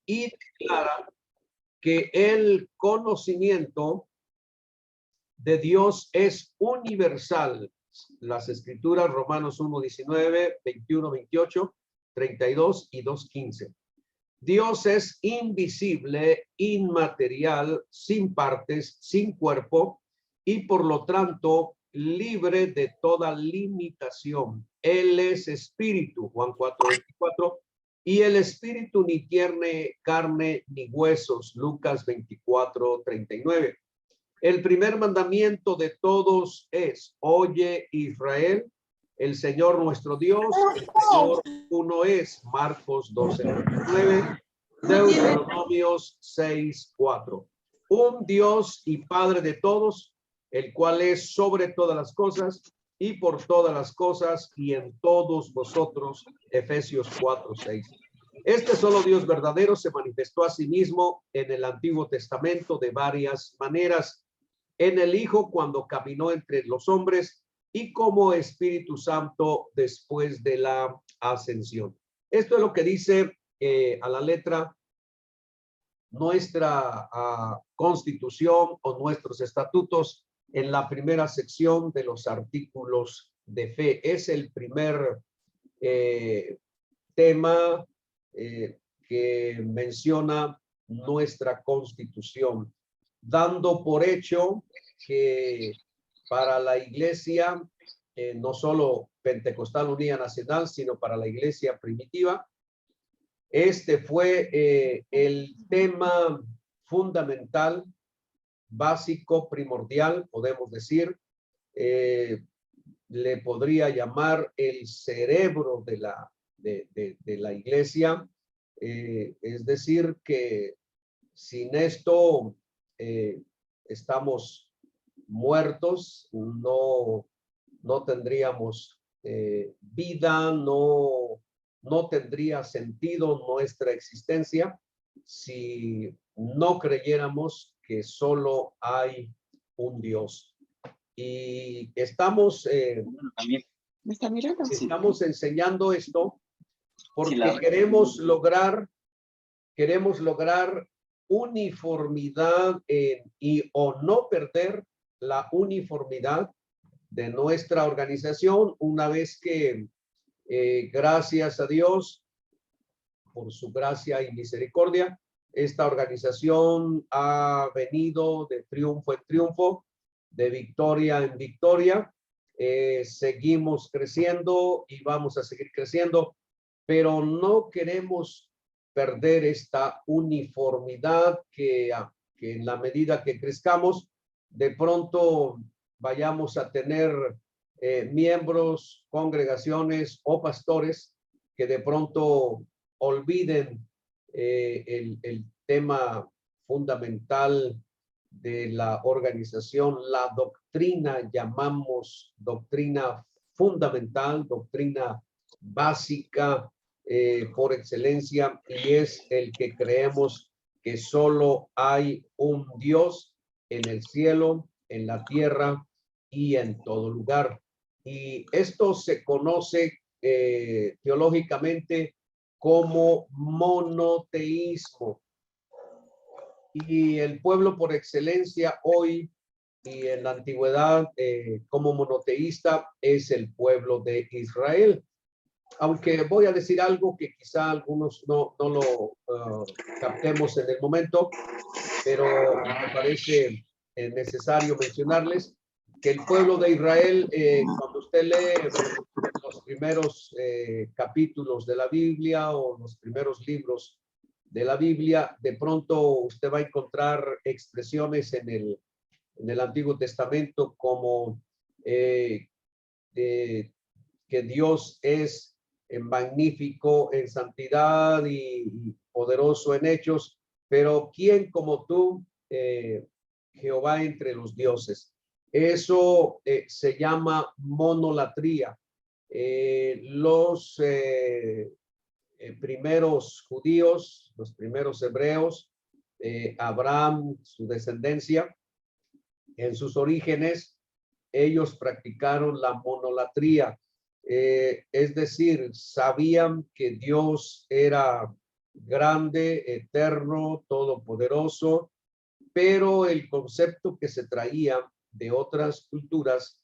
y declara que el conocimiento de Dios es universal. Las escrituras, Romanos 1:19, 21, 28, 32 y 2:15. Dios es invisible, inmaterial, sin partes, sin cuerpo y por lo tanto libre de toda limitación. Él es espíritu, Juan 4:24, y el espíritu ni tiene carne ni huesos, Lucas 24:39. El primer mandamiento de todos es: oye Israel, el Señor nuestro Dios, el Señor uno es, Marcos 12:9, Deuteronomios 6:4. Un Dios y Padre de todos, el cual es sobre todas las cosas y por todas las cosas y en todos vosotros, Efesios 4:6. Este solo Dios verdadero se manifestó a sí mismo en el Antiguo Testamento de varias maneras: en el Hijo cuando caminó entre los hombres y como Espíritu Santo después de la ascensión. Esto es lo que dice a la letra nuestra Constitución o nuestros estatutos en la primera sección de los artículos de fe. Es el primer tema que menciona nuestra Constitución, dando por hecho que para la iglesia, no solo Pentecostal Unida Nacional, sino para la iglesia primitiva, este fue el tema fundamental, básico, primordial, podemos decir, le podría llamar el cerebro de la iglesia, es decir, que sin esto estamos muertos, no tendríamos vida, no tendría sentido nuestra existencia si no creyéramos que solo hay un Dios. Y estamos enseñando esto porque queremos lograr uniformidad o no perder la uniformidad de nuestra organización, una vez que gracias a Dios por su gracia y misericordia, esta organización ha venido de triunfo en triunfo, de victoria en victoria. Seguimos creciendo y vamos a seguir creciendo, pero no queremos perder esta uniformidad que en la medida que crezcamos, de pronto vayamos a tener miembros, congregaciones o pastores que de pronto olviden el tema fundamental de la organización, la doctrina, llamamos doctrina fundamental, doctrina básica por excelencia, y es el que creemos que solo hay un Dios en el cielo, en la tierra y en todo lugar. Y esto se conoce teológicamente como monoteísmo. Y el pueblo por excelencia hoy y en la antigüedad como monoteísta es el pueblo de Israel. Aunque voy a decir algo que quizá algunos no lo captemos en el momento, pero me parece necesario mencionarles que el pueblo de Israel, cuando usted lee los primeros capítulos de la Biblia o los primeros libros de la Biblia, de pronto usted va a encontrar expresiones en el Antiguo Testamento como que Dios es magnífico en santidad y poderoso en hechos, pero ¿quién como tú, Jehová entre los dioses? Eso se llama monolatría. Los primeros judíos, los primeros hebreos, Abraham, su descendencia, en sus orígenes, ellos practicaron la monolatría. Es decir, sabían que Dios era grande, eterno, todopoderoso, pero el concepto que se traía de otras culturas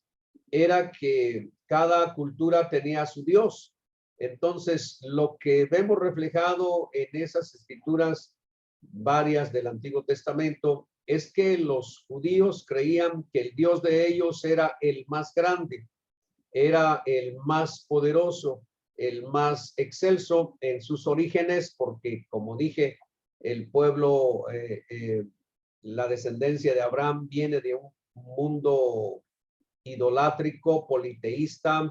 era que cada cultura tenía su Dios. Entonces, lo que vemos reflejado en esas escrituras varias del Antiguo Testamento es que los judíos creían que el Dios de ellos era el más grande, era el más poderoso, el más excelso en sus orígenes, porque como dije, el pueblo, la descendencia de Abraham viene de un mundo idolátrico, politeísta,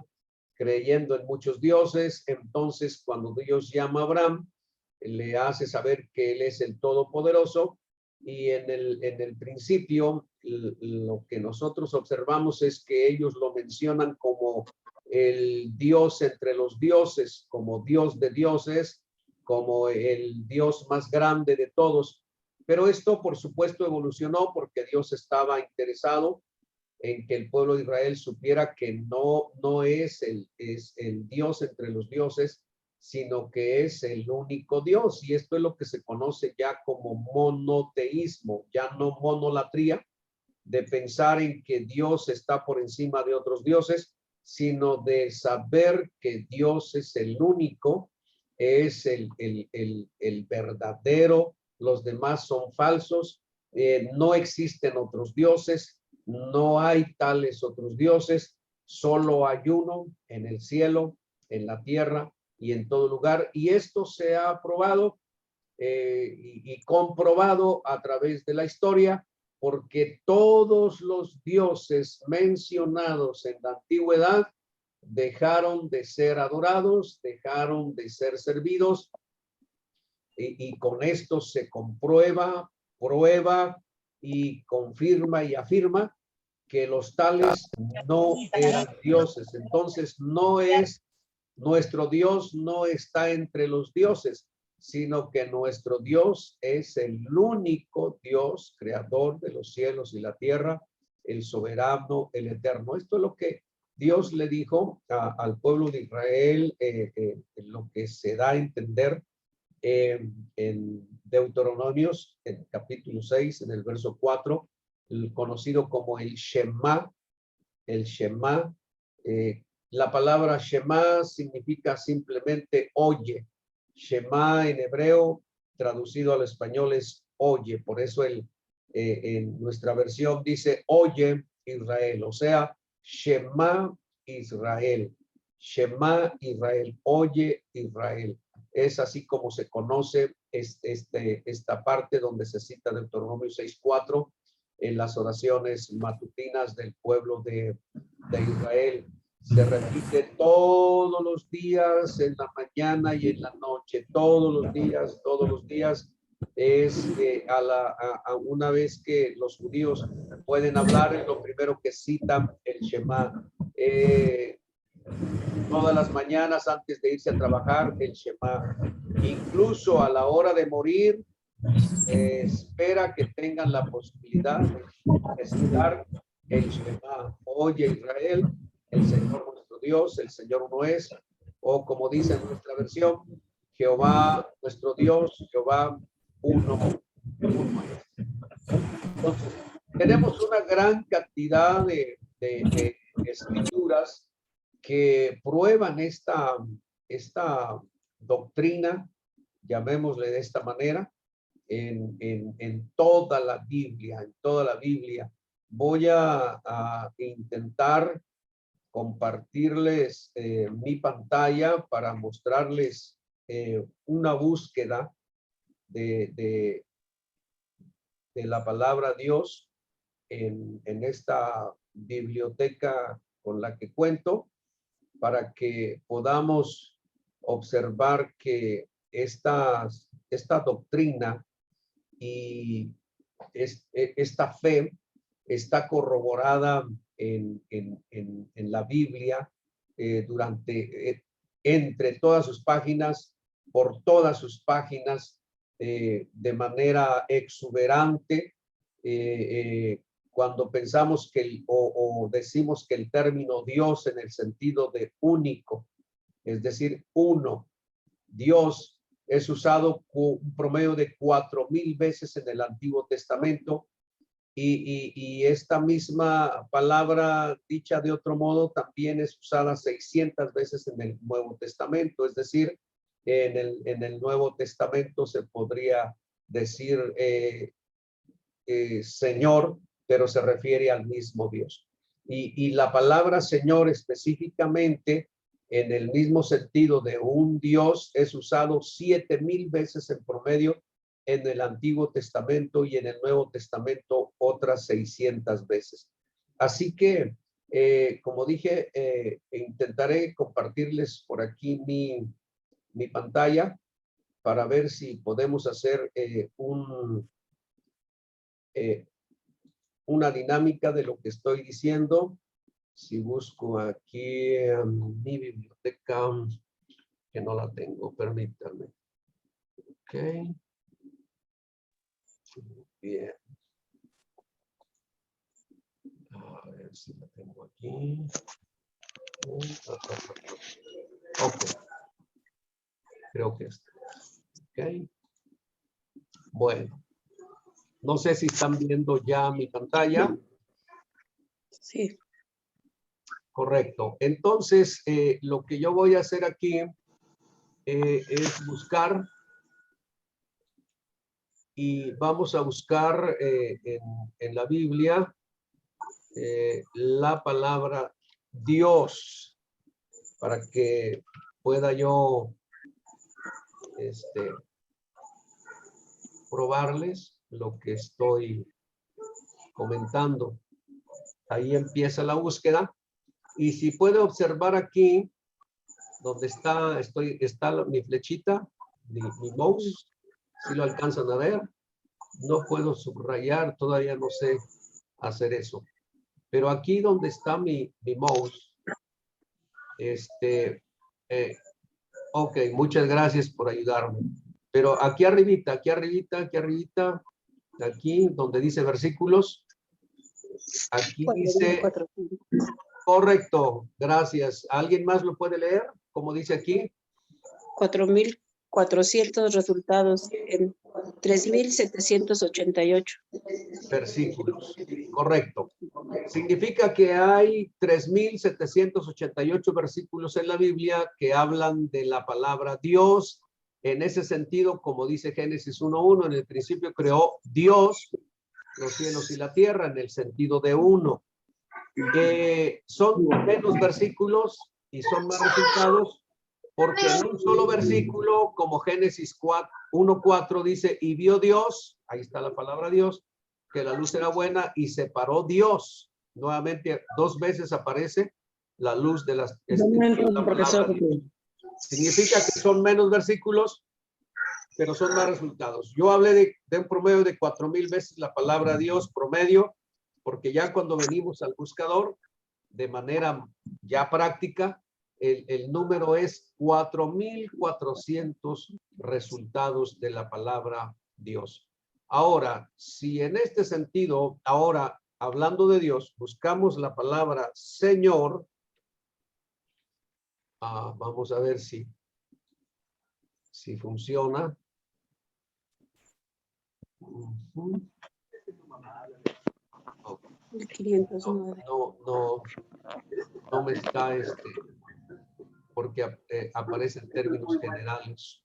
creyendo en muchos dioses. Entonces, cuando Dios llama a Abraham, le hace saber que él es el todopoderoso, y en el principio lo que nosotros observamos es que ellos lo mencionan como el Dios entre los dioses, como Dios de dioses, como el Dios más grande de todos. Pero esto, por supuesto, evolucionó porque Dios estaba interesado en que el pueblo de Israel supiera que no es el Dios entre los dioses, sino que es el único Dios. Y esto es lo que se conoce ya como monoteísmo, ya no monolatría, de pensar en que Dios está por encima de otros dioses, sino de saber que Dios es el único, es el verdadero, los demás son falsos, no existen otros dioses, no hay tales otros dioses, solo hay uno en el cielo, en la tierra y en todo lugar. Y esto se ha probado y comprobado a través de la historia, porque todos los dioses mencionados en la antigüedad dejaron de ser adorados, dejaron de ser servidos, y con esto se comprueba, prueba y confirma y afirma que los tales no eran dioses. Entonces, no es, nuestro Dios no está entre los dioses, sino que nuestro Dios es el único Dios, creador de los cielos y la tierra, el soberano, el eterno. Esto es lo que Dios le dijo al pueblo de Israel, lo que se da a entender en Deuteronomios, en capítulo 6, en el verso 4, el conocido como el Shema. El Shema, la palabra Shema significa simplemente oye. Shema en hebreo, traducido al español, es oye. Por eso en nuestra versión dice oye Israel, o sea, Shema Israel. Shema Israel, oye Israel. Es así como se conoce esta parte donde se cita Deuteronomio 6:4 en las oraciones matutinas del pueblo de Israel. Se repite todos los días, en la mañana y en la noche, todos los días. Es una vez que los judíos pueden hablar, es lo primero que citan el Shema. Todas las mañanas antes de irse a trabajar, el Shema. Incluso a la hora de morir, espera que tengan la posibilidad de citar el Shema. Oye Israel, el Señor nuestro Dios, el Señor uno es, o como dice en nuestra versión, Jehová nuestro Dios, Jehová uno es. Entonces, tenemos una gran cantidad de escrituras que prueban esta doctrina, llamémosle de esta manera, en toda la Biblia, en toda la Biblia. Voy a intentar compartirles mi pantalla para mostrarles una búsqueda de la palabra Dios en esta biblioteca con la que cuento, para que podamos observar que esta doctrina y esta fe está corroborada en la Biblia entre todas sus páginas, por todas sus páginas, de manera exuberante. Cuando pensamos que o decimos que el término Dios en el sentido de único, es decir, uno, Dios, es usado un promedio de 4,000 veces en el Antiguo Testamento. Y esta misma palabra, dicha de otro modo, también es usada 600 veces en el Nuevo Testamento. Es decir, en el Nuevo Testamento se podría decir Señor, pero se refiere al mismo Dios. Y la palabra Señor específicamente, en el mismo sentido de un Dios, es usado 7,000 veces en promedio en el Antiguo Testamento, y en el Nuevo Testamento otras 600 veces. Así que, como dije, intentaré compartirles por aquí mi pantalla para ver si podemos hacer una dinámica de lo que estoy diciendo. Si busco aquí mi biblioteca, que no la tengo, permítanme. Ok. Bien. A ver si la tengo aquí. Ok. Creo que está. Ok. Bueno. No sé si están viendo ya mi pantalla. Sí. Correcto. Entonces, lo que yo voy a hacer aquí es buscar, y vamos a buscar en la Biblia la palabra Dios, para que pueda yo probarles lo que estoy comentando. Ahí empieza la búsqueda, y si puede observar aquí donde está mi flechita, mi mouse, si lo alcanzan a ver. No puedo subrayar, todavía no sé hacer eso. Pero aquí donde está mi mouse, ok, muchas gracias por ayudarme. Pero aquí arribita, aquí donde dice versículos, aquí dice, correcto, gracias. ¿Alguien más lo puede leer? Como dice aquí. 4,400 resultados en 3,788. Versículos, correcto. Significa que hay 3,788 versículos en la Biblia que hablan de la palabra Dios. En ese sentido, como dice Génesis 1:1, en el principio creó Dios los cielos y la tierra, en el sentido de uno. Son menos versículos y son más resultados, porque en un solo versículo, como Génesis 1:4 dice, y vio Dios, ahí está la palabra Dios, que la luz era buena, y separó Dios. Nuevamente, 2 veces aparece la luz de las... Significa que son menos versículos, pero son más resultados. Yo hablé de un promedio de 4,000 veces la palabra Dios, promedio, porque ya cuando venimos al buscador, de manera ya práctica, el número es 4,400 resultados de la palabra Dios. Ahora, si en este sentido, ahora hablando de Dios, buscamos la palabra Señor, vamos a ver si funciona. Okay. No me está porque aparecen términos generales.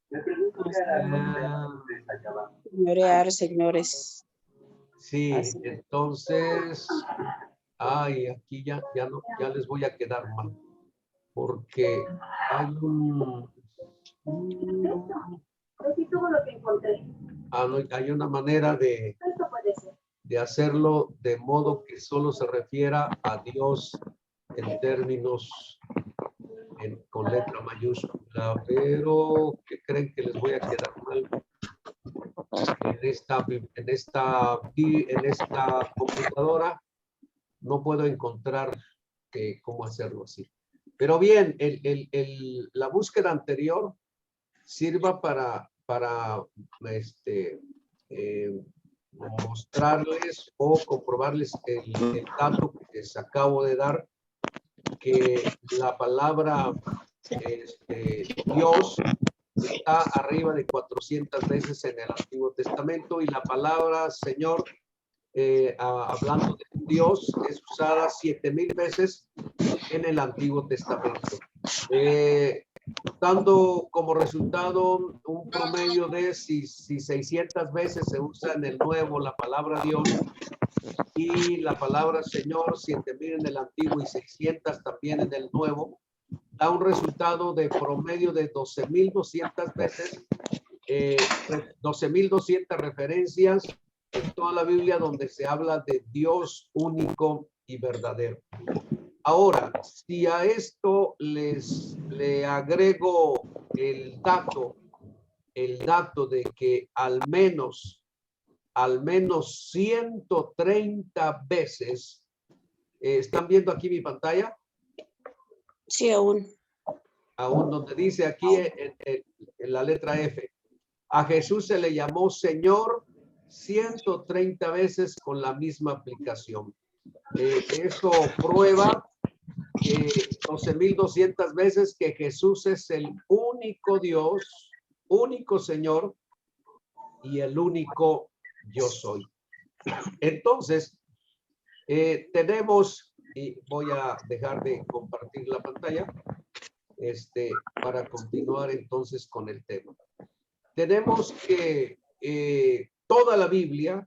Señorear, señores. Sí, entonces, aquí ya les voy a quedar mal, porque hay hay una manera de hacerlo de modo que solo se refiera a Dios en términos con letra mayúscula, pero ¿qué creen que les voy a quedar mal? En esta computadora no puedo encontrar cómo hacerlo así. Pero bien, la búsqueda anterior sirva para mostrarles o comprobarles el dato que les acabo de dar, que la palabra Dios está arriba de 400 veces en el Antiguo Testamento, y la palabra Señor, hablando de Dios, es usada 7,000 veces en el Antiguo Testamento, dando como resultado un promedio de si 600 veces se usa en el Nuevo la palabra Dios y la palabra Señor, 7,000 en el Antiguo y 600 también en el Nuevo, da un resultado de promedio de 12,200 veces, 12,200 referencias en toda la Biblia donde se habla de Dios único y verdadero. Ahora, si a esto le agrego el dato de que al menos 130 veces, ¿están viendo aquí mi pantalla? Sí, aún. Aún donde dice aquí en la letra F, a Jesús se le llamó Señor 130 veces con la misma aplicación. Eso prueba que 12,200 veces que Jesús es el único Dios, único Señor y el único yo soy. Entonces, tenemos, y voy a dejar de compartir la pantalla, para continuar entonces con el tema. Tenemos que toda la Biblia,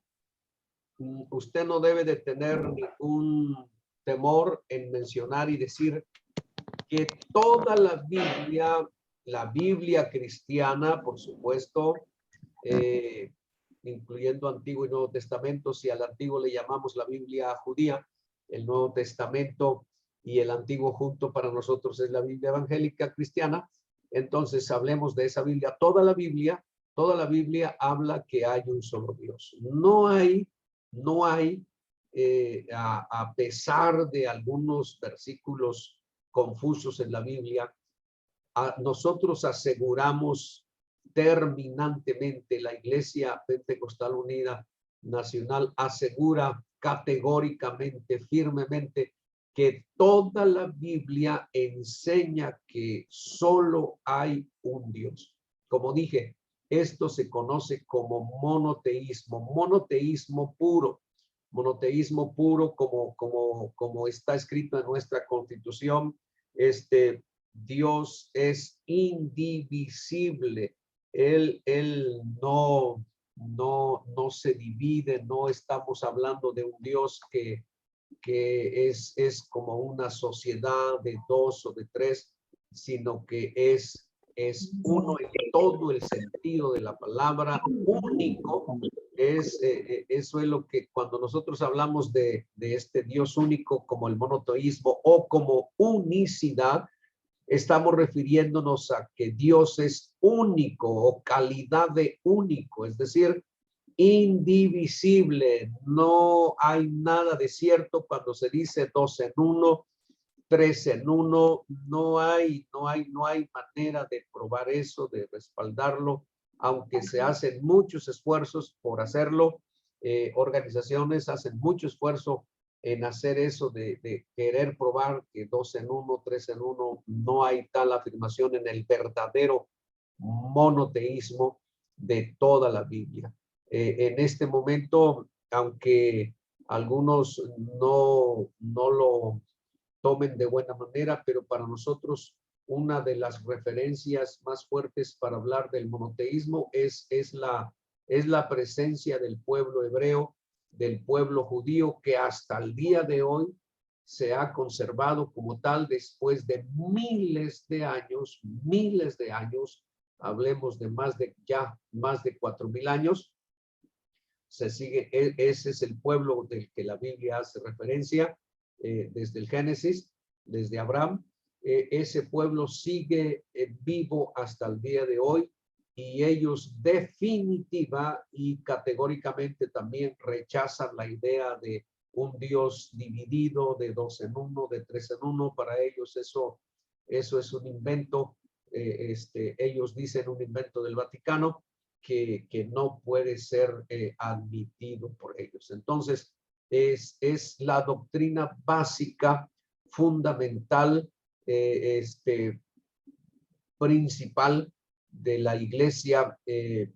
usted no debe de tener ningún temor en mencionar y decir que toda la Biblia cristiana, por supuesto, incluyendo Antiguo y Nuevo Testamento, si al Antiguo le llamamos la Biblia judía, el Nuevo Testamento y el Antiguo junto para nosotros es la Biblia evangélica cristiana, entonces hablemos de esa Biblia. Toda la Biblia habla que hay un solo Dios. No hay, a pesar de algunos versículos confusos en la Biblia, nosotros aseguramos terminantemente, la Iglesia Pentecostal Unida Nacional asegura categóricamente, firmemente, que toda la Biblia enseña que solo hay un Dios. Como dije, esto se conoce como monoteísmo puro. Monoteísmo puro, como está escrito en nuestra Constitución, Dios es indivisible. Él no se divide, no estamos hablando de un Dios que es como una sociedad de dos o de tres, sino que es uno en todo el sentido de la palabra, único. Eso es lo que cuando nosotros hablamos de este Dios único como el monoteísmo o como unicidad, estamos refiriéndonos a que Dios es único o calidad de único, es decir, indivisible. No hay nada de cierto cuando se dice 2 en 1, 3 en 1. No hay manera de probar eso, de respaldarlo, aunque se hacen muchos esfuerzos por hacerlo. Organizaciones hacen mucho esfuerzo en hacer eso de querer probar que 2 en 1, 3 en 1, no hay tal afirmación en el verdadero monoteísmo de toda la Biblia. En este momento, aunque algunos no lo tomen de buena manera, pero para nosotros una de las referencias más fuertes para hablar del monoteísmo es la presencia del pueblo hebreo, del pueblo judío, que hasta el día de hoy se ha conservado como tal después de miles de años, hablemos de más de 4,000 años. Se sigue, ese es el pueblo del que la Biblia hace referencia desde el Génesis, desde Abraham. Ese pueblo sigue vivo hasta el día de hoy, y ellos definitiva y categóricamente también rechazan la idea de un Dios dividido, de 2 en 1, de 3 en 1. Para ellos eso es un invento. Ellos dicen un invento del Vaticano que no puede ser admitido por ellos. Entonces, es la doctrina básica, fundamental, principal de la Iglesia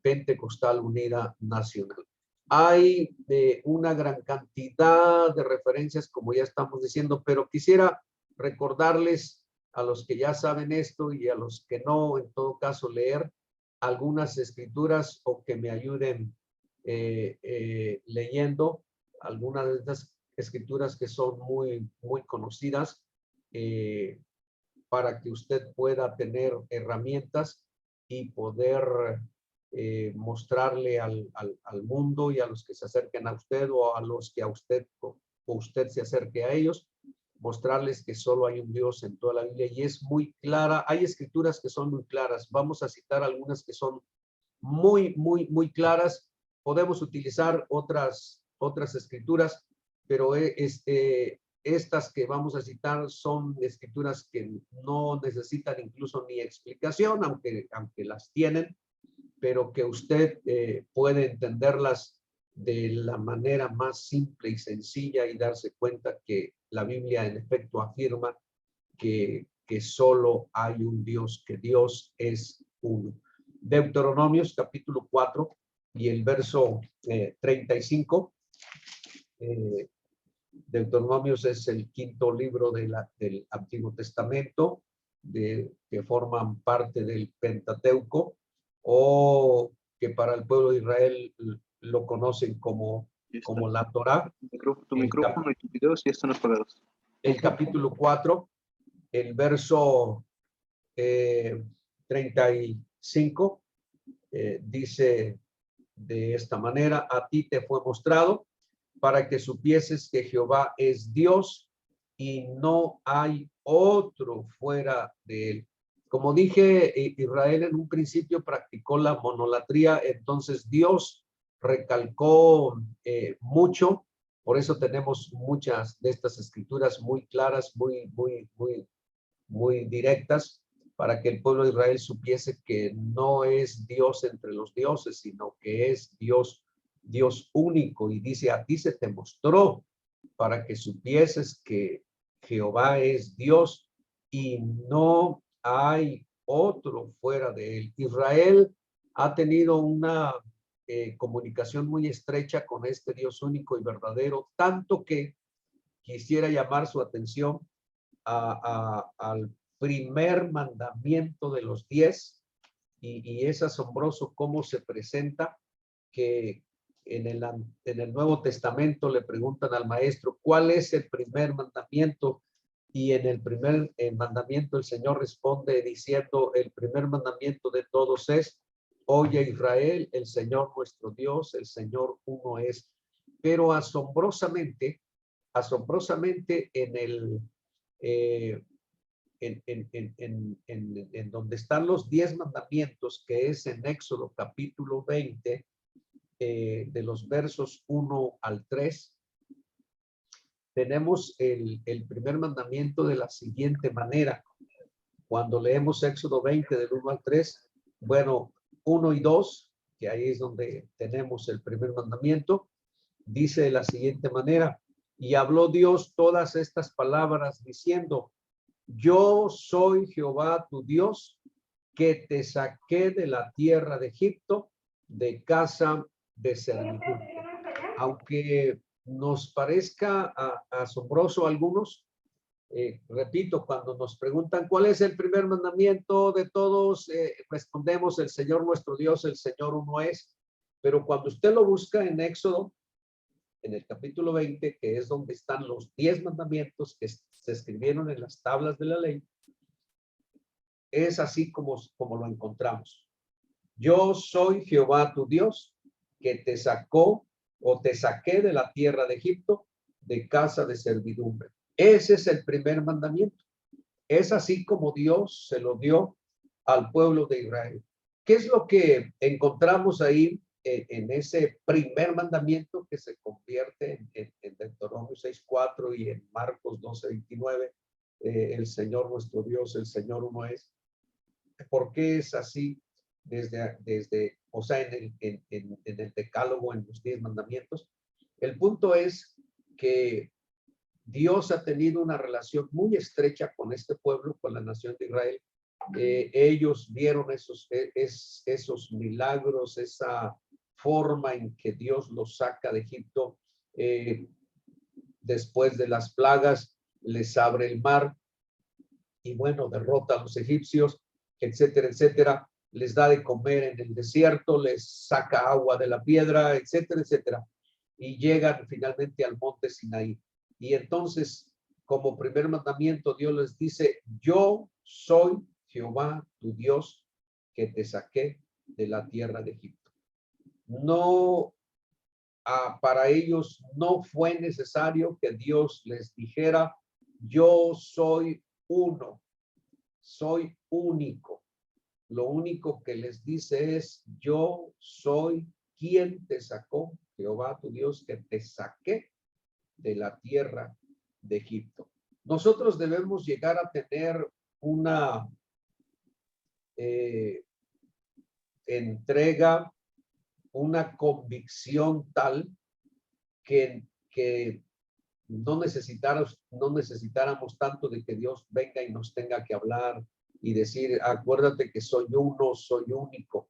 Pentecostal Unida Nacional. Hay una gran cantidad de referencias, como ya estamos diciendo, pero quisiera recordarles a los que ya saben esto y a los que no, en todo caso, leer algunas escrituras o que me ayuden leyendo algunas de estas escrituras que son muy conocidas para que usted pueda tener herramientas y poder mostrarle al mundo y a los que se acerquen a usted o a los que a usted o usted se acerque a ellos, mostrarles que solo hay un Dios en toda la Biblia y es muy clara. Hay escrituras que son muy claras. Vamos a citar algunas que son muy claras. Podemos utilizar otras escrituras, pero estas que vamos a citar son escrituras que no necesitan incluso ni explicación, aunque las tienen, pero que usted puede entenderlas de la manera más simple y sencilla y darse cuenta que la Biblia en efecto afirma que solo hay un Dios, que Dios es uno. Deuteronomios capítulo 4 y el verso 35. Deuteronomios es el quinto libro del Antiguo Testamento, que forman parte del Pentateuco, o que para el pueblo de Israel lo conocen como la Torá. Tu micrófono y tu video sí están apagados. El capítulo 4, el verso 35, dice de esta manera: a ti te fue mostrado para que supieses que Jehová es Dios y no hay otro fuera de él. Como dije, Israel en un principio practicó la monolatría, entonces Dios recalcó mucho. Por eso tenemos muchas de estas escrituras muy claras, muy directas, para que el pueblo de Israel supiese que no es Dios entre los dioses, sino que es Dios único. Y dice: a ti se te mostró para que supieses que Jehová es Dios y no hay otro fuera de él. Israel ha tenido una comunicación muy estrecha con este Dios único y verdadero, tanto que quisiera llamar su atención al primer mandamiento de los 10, y es asombroso cómo se presenta, que en el Nuevo Testamento le preguntan al maestro cuál es el primer mandamiento, y en el primer mandamiento el Señor responde diciendo: el primer mandamiento de todos es: oye Israel, el Señor nuestro Dios, el Señor uno es. Pero asombrosamente en donde están los 10 mandamientos, que es en Éxodo capítulo 20, de los versos 1 al 3, tenemos el primer mandamiento de la siguiente manera. Cuando leemos Éxodo 20 del 1 al 3, bueno, 1 y 2, que ahí es donde tenemos el primer mandamiento, dice de la siguiente manera: y habló Dios todas estas palabras diciendo: yo soy Jehová tu Dios, que te saqué de la tierra de Egipto, de casa de servidumbre. Aunque nos parezca asombroso a algunos, repito, cuando nos preguntan cuál es el primer mandamiento de todos, respondemos: el Señor nuestro Dios, el Señor uno es. Pero cuando usted lo busca en Éxodo, en el capítulo 20, que es donde están los 10 mandamientos que se escribieron en las tablas de la ley, es así como lo encontramos. Yo soy Jehová tu Dios, que te sacó o te saqué de la tierra de Egipto, de casa de servidumbre. Ese es el primer mandamiento. Es así como Dios se lo dio al pueblo de Israel. ¿Qué es lo que encontramos ahí en ese primer mandamiento, que se convierte en Deuteronomio 6:4 y en Marcos 12:29? El Señor nuestro Dios, el Señor uno es. ¿Por qué es así? O sea, en el decálogo, en los 10 mandamientos. El punto es que Dios ha tenido una relación muy estrecha con este pueblo, con la nación de Israel, ellos vieron esos milagros, esa forma en que Dios los saca de Egipto. Después de las plagas, les abre el mar y bueno, derrota a los egipcios, etcétera, etcétera. Les da de comer en el desierto, les saca agua de la piedra, etcétera, etcétera. Y llegan finalmente al monte Sinaí. Y entonces, como primer mandamiento, Dios les dice: yo soy Jehová, tu Dios, que te saqué de la tierra de Egipto. No, para ellos no fue necesario que Dios les dijera: yo soy uno, soy único. Lo único que les dice es: yo soy quien te sacó, Jehová tu Dios, que te saqué de la tierra de Egipto. Nosotros debemos llegar a tener una entrega, una convicción tal que no necesitáramos tanto de que Dios venga y nos tenga que hablar y decir: acuérdate que soy uno, soy único,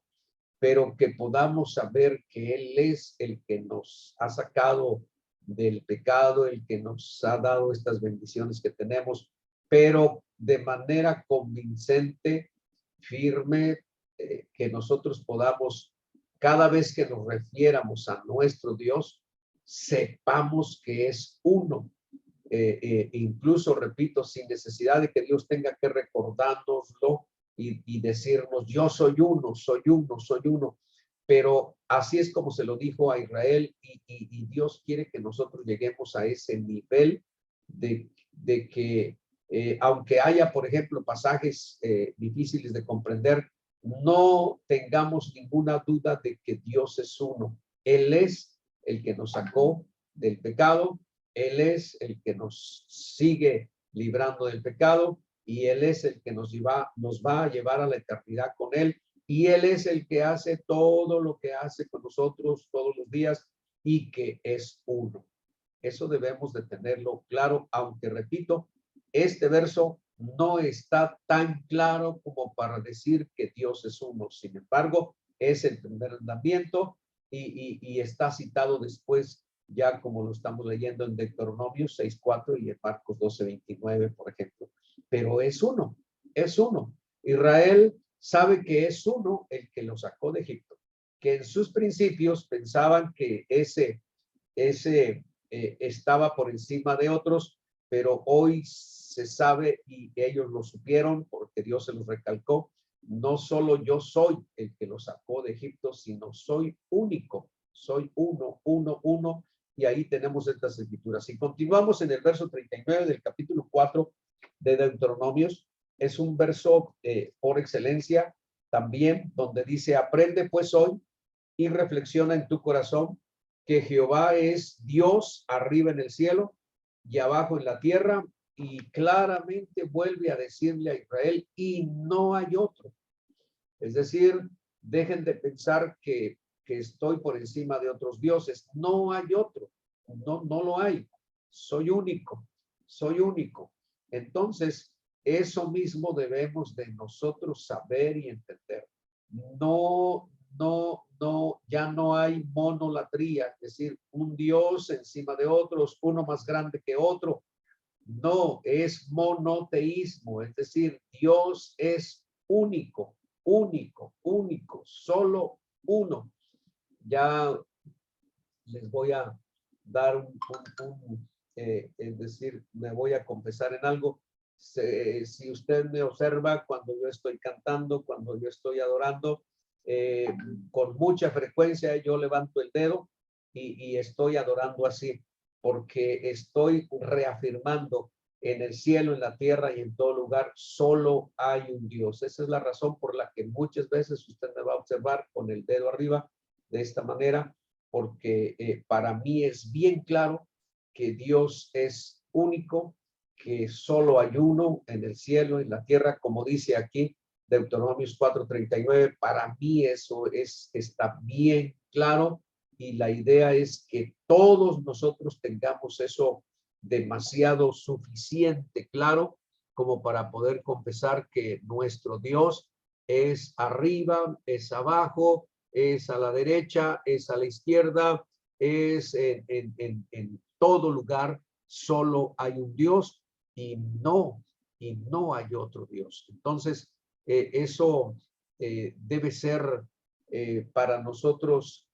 pero que podamos saber que Él es el que nos ha sacado del pecado, el que nos ha dado estas bendiciones que tenemos, pero de manera convincente, firme, que nosotros podamos, cada vez que nos refiéramos a nuestro Dios, sepamos que es uno. Incluso, repito, sin necesidad de que Dios tenga que recordárnoslo y decirnos: yo soy uno, soy uno, soy uno. Pero así es como se lo dijo a Israel, y Dios quiere que nosotros lleguemos a ese nivel de que, aunque haya, por ejemplo, pasajes difíciles de comprender, no tengamos ninguna duda de que Dios es uno. Él es el que nos sacó del pecado, Él es el que nos sigue librando del pecado, y Él es el que nos va a llevar a la eternidad con Él, y Él es el que hace todo lo que hace con nosotros todos los días, y que es uno. Eso debemos de tenerlo claro, aunque repito, este verso no está tan claro como para decir que Dios es uno. Sin embargo, es el primer mandamiento y está citado después, ya como lo estamos leyendo en Deuteronomio 6:4 y en Marcos 12:29, por ejemplo. Pero es uno, es uno. Israel sabe que es uno el que lo sacó de Egipto, que en sus principios pensaban que ese estaba por encima de otros, pero hoy se sabe, y ellos lo supieron porque Dios se los recalcó: no solo yo soy el que lo sacó de Egipto, sino soy único, soy uno, uno, uno. Y ahí tenemos estas escrituras. Si continuamos en el verso 39 del capítulo 4 de Deuteronomios, es un verso por excelencia también, donde dice: aprende pues hoy y reflexiona en tu corazón que Jehová es Dios arriba en el cielo y abajo en la tierra. Y claramente vuelve a decirle a Israel: y no hay otro. Es decir, dejen de pensar que estoy por encima de otros dioses. No hay otro. No lo hay. Soy único. Soy único. Entonces, eso mismo debemos de nosotros saber y entender. Ya no hay monolatría, es decir, un Dios encima de otros, uno más grande que otro. No, es monoteísmo, es decir, Dios es único, único, único, solo uno. Ya les voy a dar es decir, me voy a confesar en algo. Si usted me observa cuando yo estoy cantando, cuando yo estoy adorando, con mucha frecuencia yo levanto el dedo y estoy adorando así, porque estoy reafirmando: en el cielo, en la tierra y en todo lugar, solo hay un Dios. Esa es la razón por la que muchas veces usted me va a observar con el dedo arriba de esta manera, porque para mí es bien claro que Dios es único, que solo hay uno en el cielo, en la tierra, como dice aquí Deuteronomios 4:39. Para mí eso está bien claro, y la idea es que todos nosotros tengamos eso demasiado suficiente claro, como para poder confesar que nuestro Dios es arriba, es abajo, es a la derecha, es a la izquierda, es en todo lugar. Solo hay un Dios y no hay otro Dios. Entonces, eso debe ser para nosotros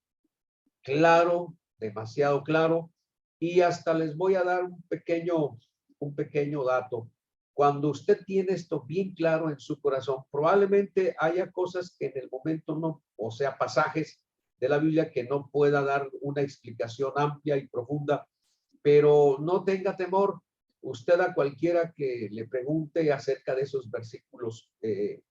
claro, demasiado claro. Y hasta les voy a dar un pequeño dato. Cuando usted tiene esto bien claro en su corazón, probablemente haya cosas que en el momento no, o sea, pasajes de la Biblia que no pueda dar una explicación amplia y profunda, pero no tenga temor. Usted a cualquiera que le pregunte acerca de esos versículos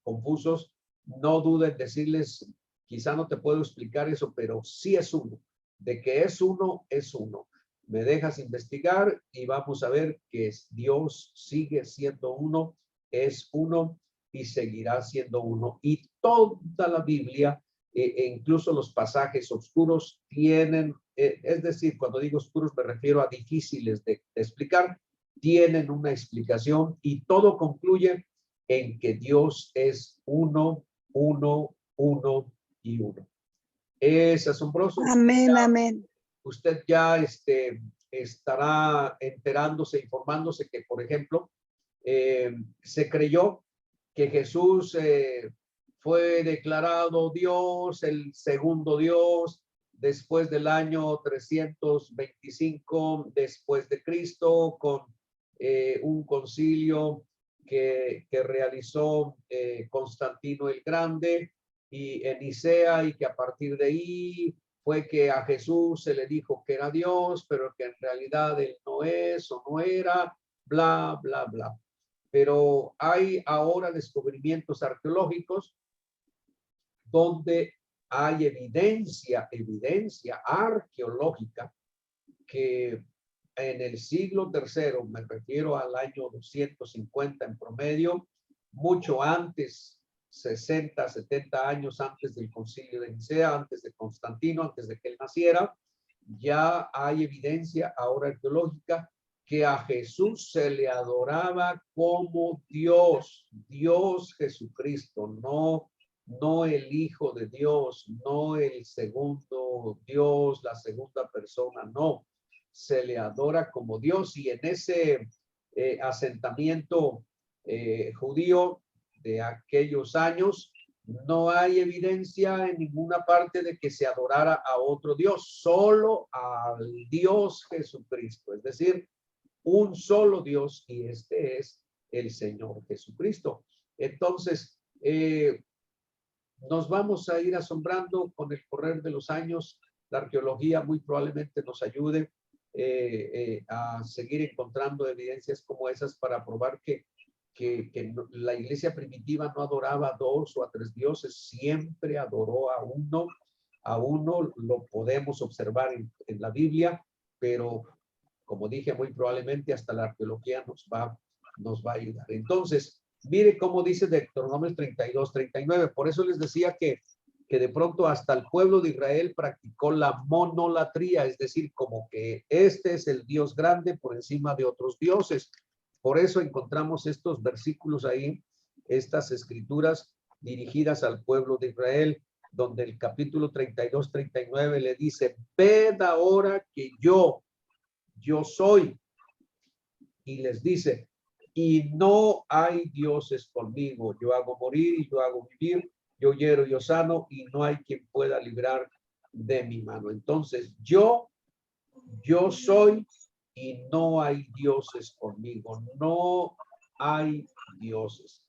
confusos, no dude en decirles, quizá no te puedo explicar eso, pero sí es uno. De que es uno, es uno. Me dejas investigar y vamos a ver que Dios sigue siendo uno, es uno y seguirá siendo uno. Y toda la Biblia, incluso los pasajes oscuros, tienen, es decir, cuando digo oscuros me refiero a difíciles de explicar, tienen una explicación y todo concluye en que Dios es uno, uno, uno y uno. Es asombroso. Amén, amén. Usted ya estará enterándose, informándose que, por ejemplo, se creyó que Jesús fue declarado Dios, el segundo Dios, después del año 325 después de Cristo, con un concilio que realizó Constantino el Grande y en Nicea, y que a partir de ahí fue que a Jesús se le dijo que era Dios, pero que en realidad él no es o no era, bla, bla, bla. Pero hay ahora descubrimientos arqueológicos donde hay evidencia arqueológica que en el siglo III, me refiero al año 250 en promedio, mucho antes, 60, 70 años antes del concilio de Nicea, antes de Constantino, antes de que él naciera, ya hay evidencia ahora arqueológica que a Jesús se le adoraba como Dios, Dios Jesucristo, no el Hijo de Dios, no el segundo Dios, la segunda persona, no. Se le adora como Dios, y en ese asentamiento judío de aquellos años no hay evidencia en ninguna parte de que se adorara a otro Dios, solo al Dios Jesucristo, es decir, un solo Dios, y este es el Señor Jesucristo. Entonces, nos vamos a ir asombrando con el correr de los años. La arqueología muy probablemente nos ayude a seguir encontrando evidencias como esas para probar que la iglesia primitiva no adoraba a dos o a tres dioses, siempre adoró a uno. Lo podemos observar en la Biblia, pero como dije, muy probablemente hasta la arqueología nos va a ayudar. Entonces, mire cómo dice Deuteronomio 32, 39. Por eso les decía que de pronto hasta el pueblo de Israel practicó la monolatría, es decir, como que este es el Dios grande por encima de otros dioses. Por eso encontramos estos versículos ahí, estas escrituras dirigidas al pueblo de Israel, donde el capítulo 32, 39 le dice: ved ahora que yo soy, y les dice: y no hay dioses conmigo, yo hago morir y yo hago vivir, yo hiero y yo sano, y no hay quien pueda librar de mi mano. Entonces yo soy, y no hay dioses conmigo, no hay dioses.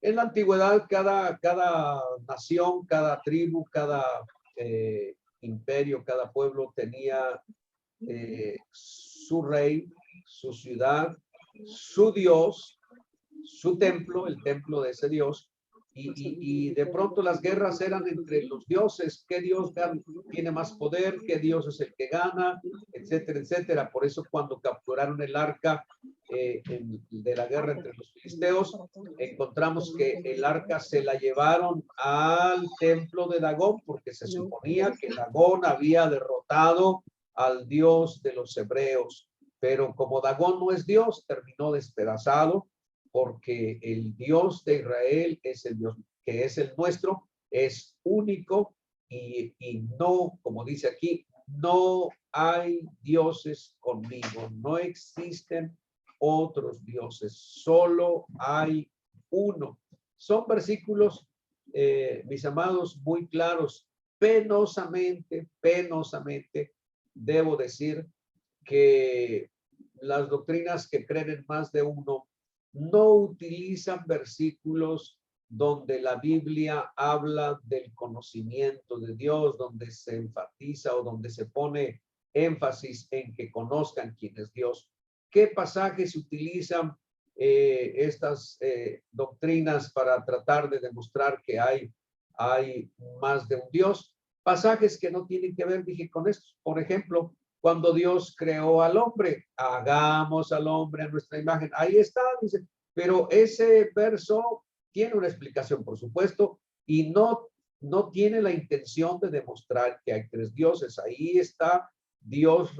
En la antigüedad, cada nación, cada tribu, cada imperio, cada pueblo tenía su rey, su ciudad, su Dios, su templo, el templo de ese Dios, y de pronto las guerras eran entre los dioses: qué Dios tiene más poder, qué Dios es el que gana, etcétera, etcétera. Por eso cuando capturaron el arca de la guerra entre los filisteos, encontramos que el arca se la llevaron al templo de Dagón, porque se suponía que Dagón había derrotado al Dios de los hebreos. pero como Dagón no es Dios, terminó despedazado, porque el Dios de Israel es el Dios que es el nuestro, es único y no, como dice aquí, no hay dioses conmigo, no existen otros dioses, solo hay uno. Son versículos, mis amados, muy claros. Penosamente debo decir que las doctrinas que creen en más de uno no utilizan versículos donde la Biblia habla del conocimiento de Dios, donde se enfatiza o donde se pone énfasis en que conozcan quién es Dios. ¿Qué pasajes utilizan estas doctrinas para tratar de demostrar que hay más de un Dios? Pasajes que no tienen que ver, dije, con esto. Por ejemplo, cuando Dios creó al hombre, hagamos al hombre a nuestra imagen. Ahí está, dice, pero ese verso tiene una explicación, por supuesto, y no tiene la intención de demostrar que hay tres dioses. Ahí está Dios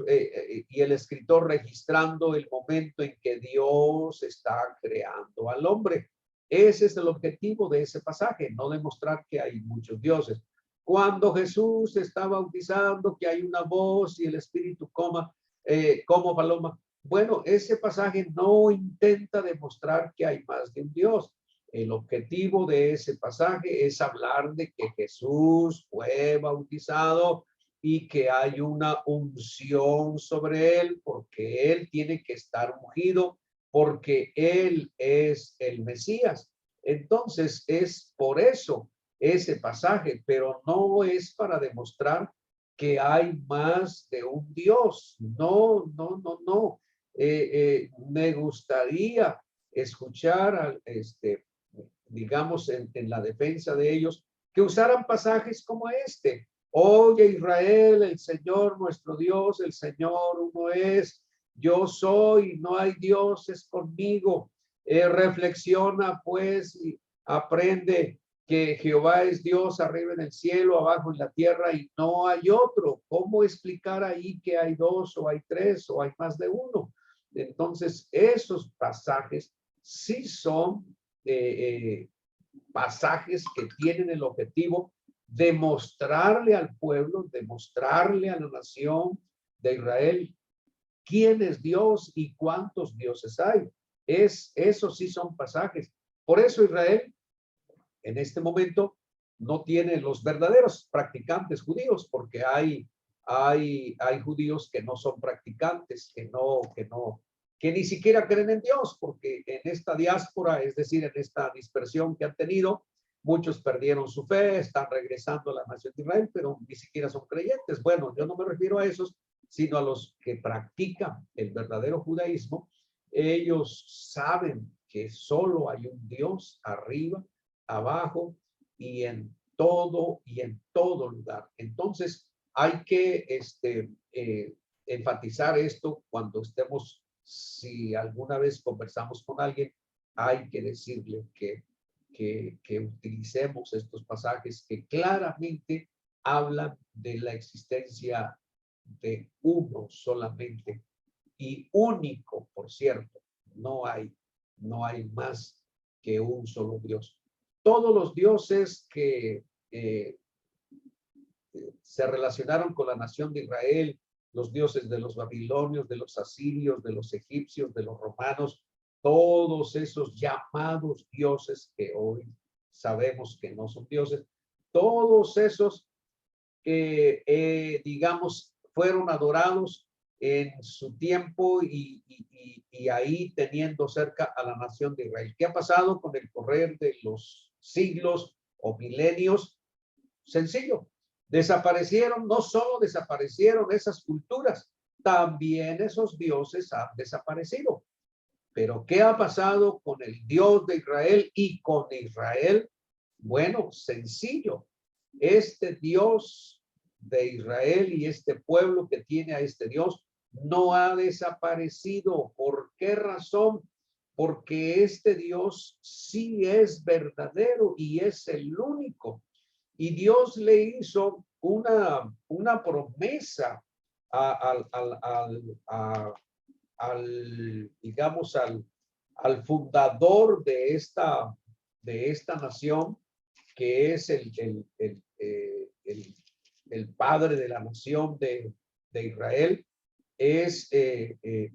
y el escritor registrando el momento en que Dios está creando al hombre. Ese es el objetivo de ese pasaje, no demostrar que hay muchos dioses. Cuando Jesús está bautizando, que hay una voz y el Espíritu como paloma. Bueno, ese pasaje no intenta demostrar que hay más de un Dios. El objetivo de ese pasaje es hablar de que Jesús fue bautizado y que hay una unción sobre él, porque él tiene que estar ungido, porque él es el Mesías. Entonces, es por eso ese pasaje, pero no es para demostrar que hay más de un Dios. No. Me gustaría escuchar, digamos, en la defensa de ellos, que usaran pasajes como este. Oye, Israel, el Señor nuestro Dios, el Señor uno es. Yo soy, no hay dioses conmigo. Reflexiona, pues, y aprende que Jehová es Dios arriba en el cielo, abajo en la tierra y no hay otro. ¿Cómo explicar ahí que hay dos o hay tres o hay más de uno? Entonces, esos pasajes sí son pasajes que tienen el objetivo de mostrarle al pueblo, de mostrarle a la nación de Israel quién es Dios y cuántos dioses hay. Esos sí son pasajes. Por eso Israel en este momento no tiene los verdaderos practicantes judíos, porque hay judíos que no son practicantes, que ni siquiera creen en Dios, porque en esta diáspora, es decir, en esta dispersión que han tenido, muchos perdieron su fe, están regresando a la nación de Israel, pero ni siquiera son creyentes. Bueno, yo no me refiero a esos, sino a los que practican el verdadero judaísmo. Ellos saben que solo hay un Dios arriba, abajo y en todo lugar. Entonces, hay que enfatizar esto cuando estemos, si alguna vez conversamos con alguien, hay que decirle que utilicemos estos pasajes que claramente hablan de la existencia de uno solamente y único, por cierto. No hay más que un solo Dios. Todos los dioses que se relacionaron con la nación de Israel, los dioses de los babilonios, de los asirios, de los egipcios, de los romanos, todos esos llamados dioses que hoy sabemos que no son dioses, todos esos que, digamos, fueron adorados en su tiempo y ahí teniendo cerca a la nación de Israel. ¿Qué ha pasado con el correr de los siglos o milenios? Sencillo, desaparecieron, no solo desaparecieron esas culturas, también esos dioses han desaparecido. Pero ¿qué ha pasado con el Dios de Israel y con Israel? Bueno, sencillo. Este Dios de Israel y este pueblo que tiene a este Dios no ha desaparecido. ¿Por qué razón? Porque este Dios sí es verdadero y es el único. Y Dios le hizo una promesa a digamos, al fundador de esta nación, que es el padre de la nación de Israel, es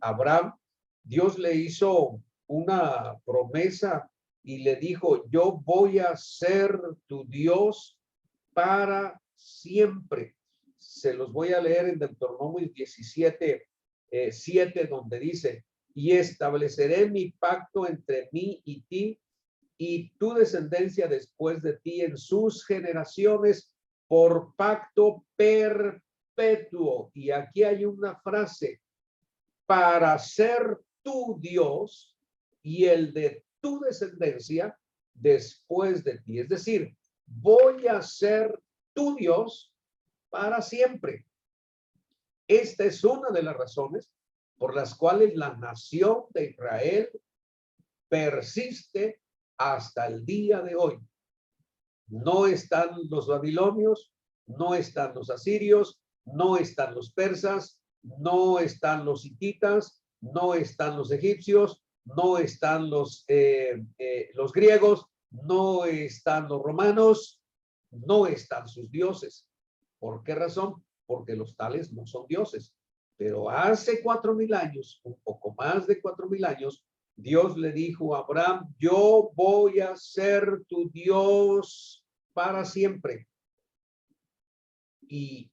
Abraham. Dios le hizo una promesa y le dijo: yo voy a ser tu Dios para siempre. Se los voy a leer en Deuteronomio 17, 7, donde dice: y estableceré mi pacto entre mí y ti y tu descendencia después de ti en sus generaciones por pacto perpetuo. Y aquí hay una frase: para ser tu Dios y el de tu descendencia después de ti. Es decir, voy a ser tu Dios para siempre. Esta es una de las razones por las cuales la nación de Israel persiste hasta el día de hoy. No están los babilonios, no están los asirios, no están los persas, no están los hititas, no están los egipcios, no están los griegos, no están los romanos, no están sus dioses. ¿Por qué razón? Porque los tales no son dioses. Pero hace 4,000 años, un poco más de 4,000 años, Dios le dijo a Abraham: yo voy a ser tu Dios para siempre. Y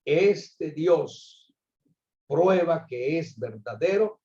este Dios prueba que es verdadero,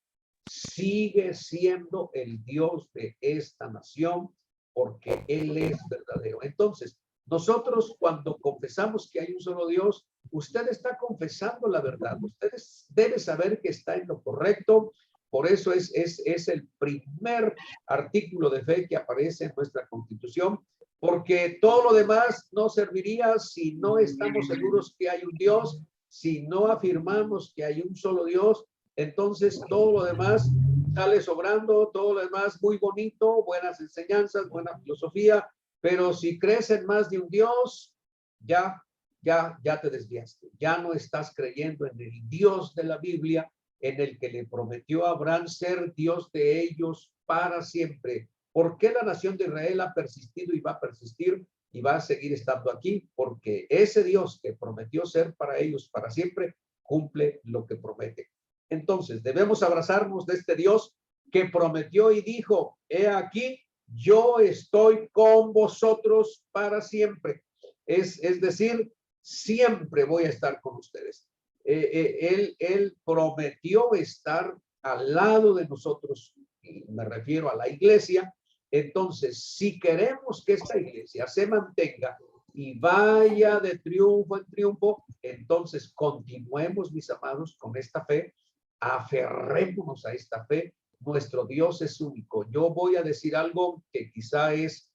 sigue siendo el Dios de esta nación, porque Él es verdadero. Entonces, nosotros cuando confesamos que hay un solo Dios, usted está confesando la verdad. Usted debe saber que está en lo correcto. Por eso es el primer artículo de fe que aparece en nuestra Constitución, porque todo lo demás no serviría si no estamos seguros que hay un Dios, si no afirmamos que hay un solo Dios. Entonces todo lo demás sale sobrando, todo lo demás muy bonito, buenas enseñanzas, buena filosofía, pero si crees en más de un Dios, ya te desviaste. Ya no estás creyendo en el Dios de la Biblia, en el que le prometió a Abraham ser Dios de ellos para siempre. ¿Por qué la nación de Israel ha persistido y va a persistir y va a seguir estando aquí? Porque ese Dios que prometió ser para ellos para siempre, cumple lo que promete. Entonces, debemos abrazarnos de este Dios que prometió y dijo: he aquí, yo estoy con vosotros para siempre. Es decir, siempre voy a estar con ustedes. Él prometió estar al lado de nosotros, y me refiero a la iglesia. Entonces, si queremos que esta iglesia se mantenga y vaya de triunfo en triunfo, entonces continuemos, mis amados, con esta fe, aferrémonos a esta fe. Nuestro Dios es único. Yo voy a decir algo que quizá es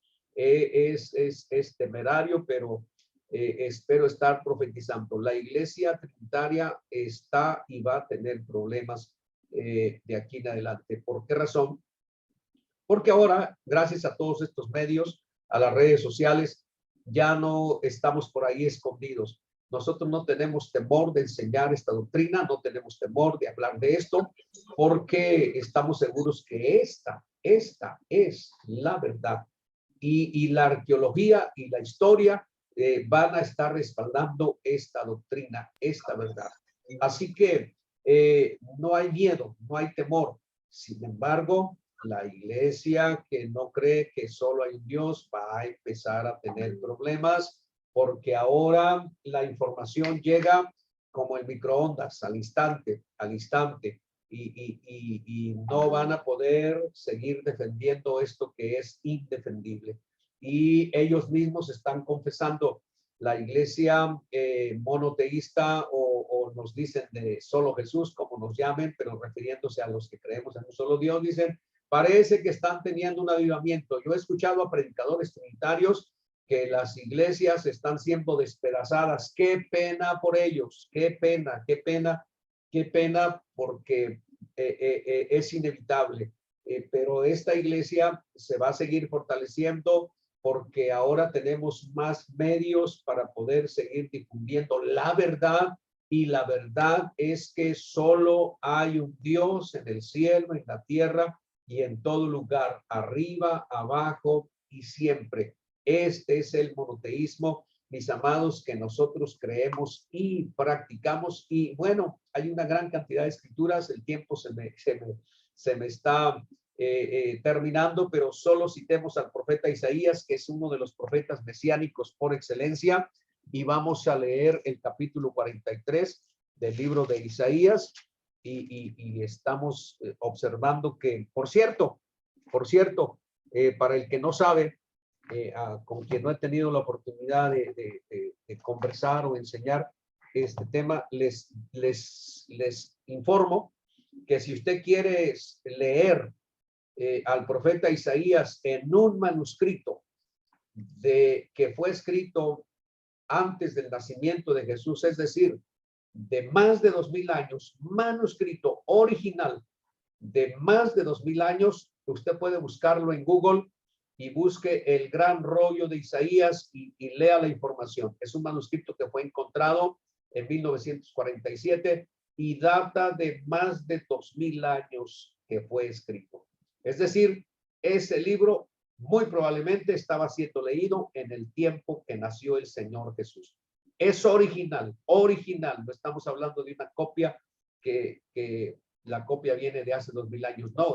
temerario, pero espero estar profetizando. La iglesia trinitaria está y va a tener problemas de aquí en adelante. ¿Por qué razón? Porque ahora, gracias a todos estos medios, a las redes sociales, ya no estamos por ahí escondidos. Nosotros no tenemos temor de enseñar esta doctrina, no tenemos temor de hablar de esto, porque estamos seguros que esta es la verdad. Y la arqueología y la historia van a estar respaldando esta doctrina, esta verdad. Así que no hay miedo, no hay temor. Sin embargo, la iglesia que no cree que solo hay un Dios va a empezar a tener problemas, porque ahora la información llega como el microondas, al instante, y no van a poder seguir defendiendo esto que es indefendible. Y ellos mismos están confesando. La iglesia monoteísta, o nos dicen de solo Jesús, como nos llamen, pero refiriéndose a los que creemos en un solo Dios, dicen: parece que están teniendo un avivamiento. Yo he escuchado a predicadores trinitarios que las iglesias están siendo despedazadas. Qué pena por ellos, qué pena, qué pena, qué pena, porque es inevitable. Pero esta iglesia se va a seguir fortaleciendo, porque ahora tenemos más medios para poder seguir difundiendo la verdad y la verdad es que solo hay un Dios en el cielo, en la tierra y en todo lugar, arriba, abajo y siempre. Este es el monoteísmo, mis amados, que nosotros creemos y practicamos. Y bueno, hay una gran cantidad de escrituras, el tiempo se me está terminando, pero solo citemos al profeta Isaías, que es uno de los profetas mesiánicos por excelencia, y vamos a leer el capítulo 43 del libro de Isaías, y estamos observando que, por cierto, para el que no sabe, con quien no he tenido la oportunidad de conversar o enseñar este tema, les informo que si usted quiere leer al profeta Isaías en un manuscrito que fue escrito antes del nacimiento de Jesús, es decir, de más de 2000 años, manuscrito original de más de 2000 años, usted puede buscarlo en Google y busque el gran rollo de Isaías y lea la información. Es un manuscrito que fue encontrado en 1947 y data de más de 2000 años que fue escrito. Es decir, ese libro muy probablemente estaba siendo leído en el tiempo que nació el Señor Jesús. Es original, no estamos hablando de una copia que la copia viene de hace 2000 años. No,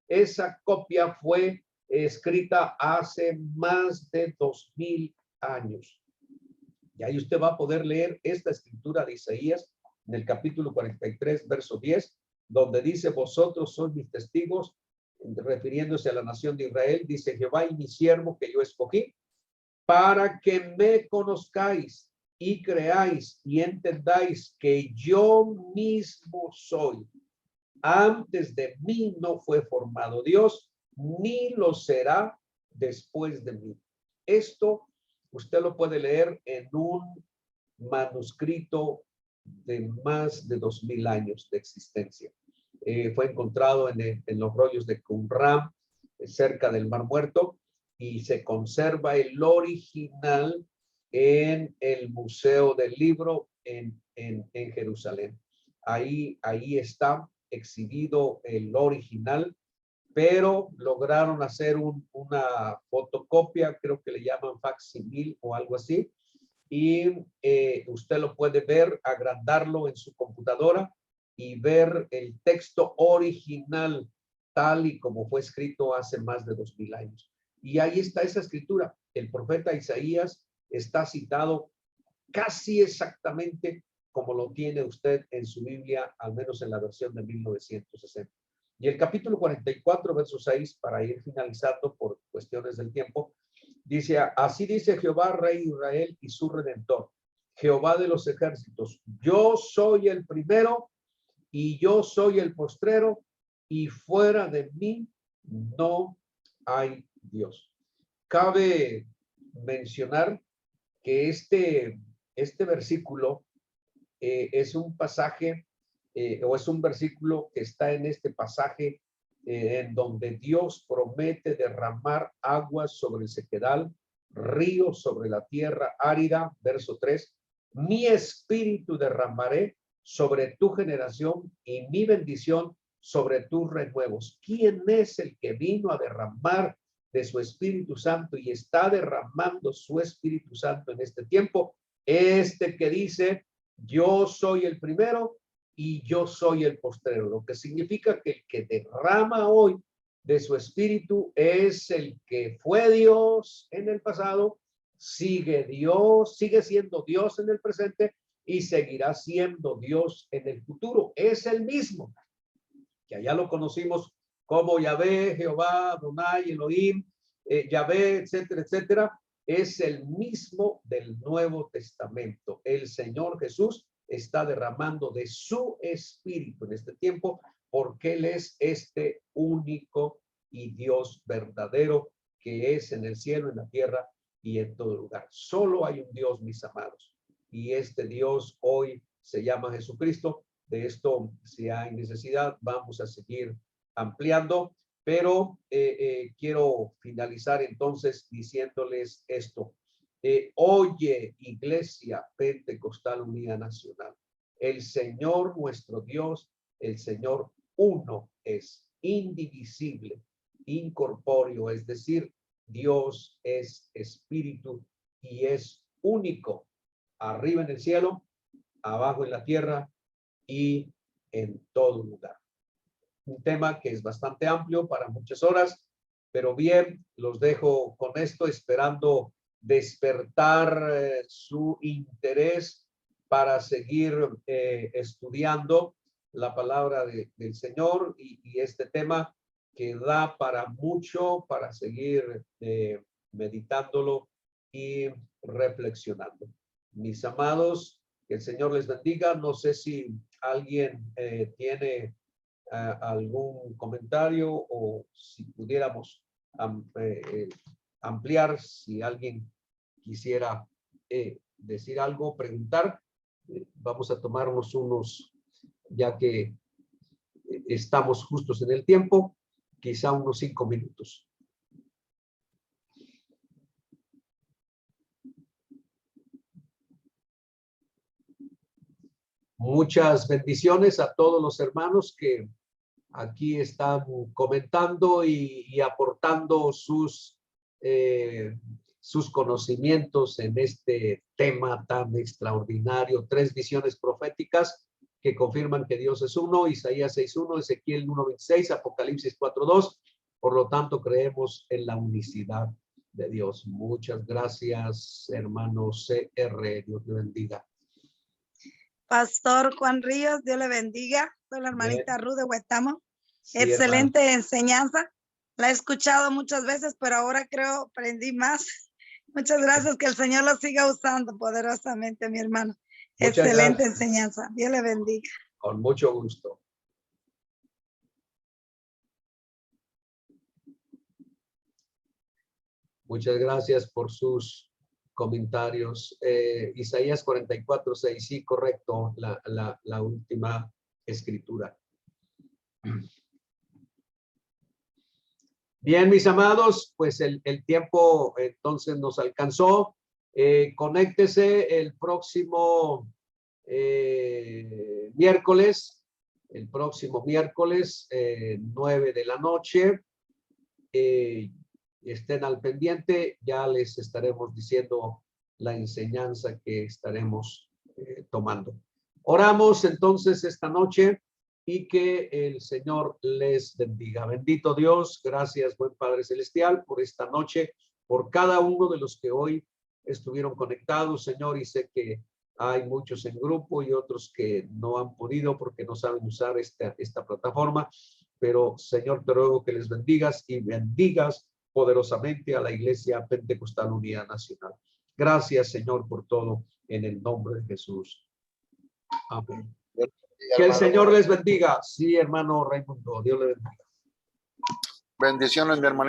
esa copia fue escrita hace más de 2000 años. Y ahí usted va a poder leer esta escritura de Isaías en el capítulo 43, verso 10, donde dice: vosotros sois mis testigos, refiriéndose a la nación de Israel, dice Jehová y mi siervo que yo escogí, para que me conozcáis y creáis y entendáis que yo mismo soy. Antes de mí no fue formado Dios, ni lo será después de mí. Esto usted lo puede leer en un manuscrito de más de 2000 años de existencia. Fue encontrado en los rollos de Qumran, cerca del Mar Muerto, y se conserva el original en el Museo del Libro en Jerusalén. Ahí está exhibido el original, pero lograron hacer una fotocopia, creo que le llaman facsimil o algo así, y usted lo puede ver, agrandarlo en su computadora y ver el texto original tal y como fue escrito hace más de 2000 años. Y ahí está esa escritura. El profeta Isaías está citado casi exactamente como lo tiene usted en su Biblia, al menos en la versión de 1960. Y el capítulo 44, verso 6, para ir finalizando por cuestiones del tiempo, dice: así dice Jehová, Rey de Israel y su Redentor, Jehová de los ejércitos, yo soy el primero y yo soy el postrero, y fuera de mí no hay Dios. Cabe mencionar que este versículo es un pasaje o es un versículo que está en este pasaje en donde Dios promete derramar aguas sobre el sequedal, ríos sobre la tierra árida. Verso 3: mi espíritu derramaré sobre tu generación y mi bendición sobre tus renuevos. ¿Quién es el que vino a derramar de su Espíritu Santo y está derramando su Espíritu Santo en este tiempo? Este que dice: yo soy el primero y yo soy el postrero, lo que significa que el que derrama hoy de su espíritu es el que fue Dios en el pasado, sigue siendo Dios en el presente y seguirá siendo Dios en el futuro. Es el mismo, que allá lo conocimos como Yahvé, Jehová, Adonai, Elohim, Yahvé, etcétera, etcétera. Es el mismo del Nuevo Testamento. El Señor Jesús está derramando de su espíritu en este tiempo, porque Él es este único y Dios verdadero que es en el cielo, en la tierra y en todo lugar. Solo hay un Dios, mis amados, y este Dios hoy se llama Jesucristo. De esto, si hay necesidad, vamos a seguir ampliando, pero quiero finalizar entonces diciéndoles esto. Oye, Iglesia Pentecostal Unida Nacional, El Señor nuestro Dios, el Señor uno es, indivisible, incorpóreo, es decir, Dios es espíritu y es único, arriba en el cielo, abajo en la tierra y en todo lugar. Un tema que es bastante amplio para muchas horas, pero bien, los dejo con esto, esperando despertar su interés para seguir estudiando la palabra del Señor y este tema que da para mucho, para seguir meditándolo y reflexionando. Mis amados, que el Señor les bendiga. No sé si alguien tiene algún comentario o si pudiéramos ampliar, si alguien quisiera decir algo, preguntar. Vamos a tomarnos unos, ya que estamos justos en el tiempo, quizá unos 5 minutos. Muchas bendiciones a todos los hermanos que aquí están comentando y aportando sus conocimientos en este tema tan extraordinario. 3 visiones proféticas que confirman que Dios es uno: Isaías 6:1, Ezequiel 1:26, Apocalipsis 4:2. Por lo tanto, creemos en la unicidad de Dios. Muchas gracias, hermano CR. Dios le bendiga. Pastor Juan Ríos, Dios le bendiga. Soy la hermanita Ruth de Huetamo. Sí, Excelente hermano. enseñanza. La he escuchado muchas veces, pero ahora creo aprendí más. Muchas gracias, que el Señor lo siga usando poderosamente, mi hermano. Muchas Excelente gracias. enseñanza. Dios le bendiga. Con mucho gusto. Muchas gracias por sus comentarios. Isaías 44:6, sí, correcto, la última escritura. Bien, mis amados, pues el tiempo entonces nos alcanzó. Conéctese el próximo miércoles, 9 de la noche. Estén al pendiente, ya les estaremos diciendo la enseñanza que estaremos tomando. Oramos entonces esta noche y que el Señor les bendiga. Bendito Dios, gracias, buen Padre Celestial, por esta noche, por cada uno de los que hoy estuvieron conectados, Señor, y sé que hay muchos en grupo y otros que no han podido porque no saben usar esta plataforma, pero Señor, te ruego que les bendigas y bendigas poderosamente a la Iglesia Pentecostal Unida Nacional. Gracias, Señor, por todo, en el nombre de Jesús. Amén. Que el Señor les bendiga. Sí, hermano Raimundo, Dios le bendiga. Bendiciones, mi hermanito.